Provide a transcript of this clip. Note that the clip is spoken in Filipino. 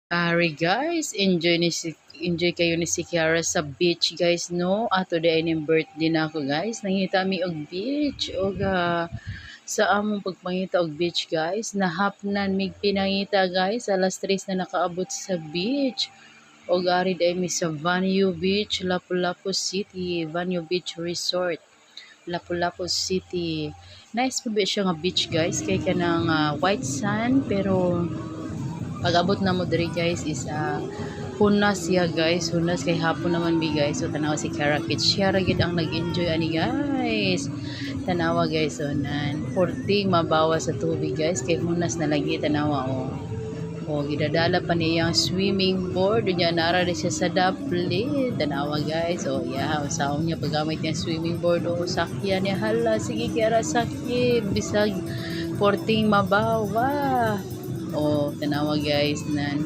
Ari guys, enjoy kayo ni si Kiara sa beach guys no. Ato day ning birthday na ako guys. Nangita mi og beach og sa among pagpangita og beach guys. Nahapnan mig pinangita guys. Alas 3 na nakaabot sa beach. Og ari day mi sa Vanio Beach, Lapu-Lapu City, Vanio Beach Resort. Lapu-Lapu City. Nice po ba siya nga beach guys kay kanang white sand pero pag-abot na mo diri guys is hunas siya guys, hunas kay hapon naman bi guys. So tanawa si Kara Kids, siya ra gid ang nag-enjoy ani guys. Tanawa guys, so nan porting mabawa sa tubig guys kay hunas na lagi tanawa oh. O gidadala pa niya ang swimming board niya, nara rin siya sa dapli tanawa guys. O yeah, usaon niya paggamit niya swimming board o sakyan niya, hala sige Kara sakit bisag porting mabawa. Oh, tanawa guys nan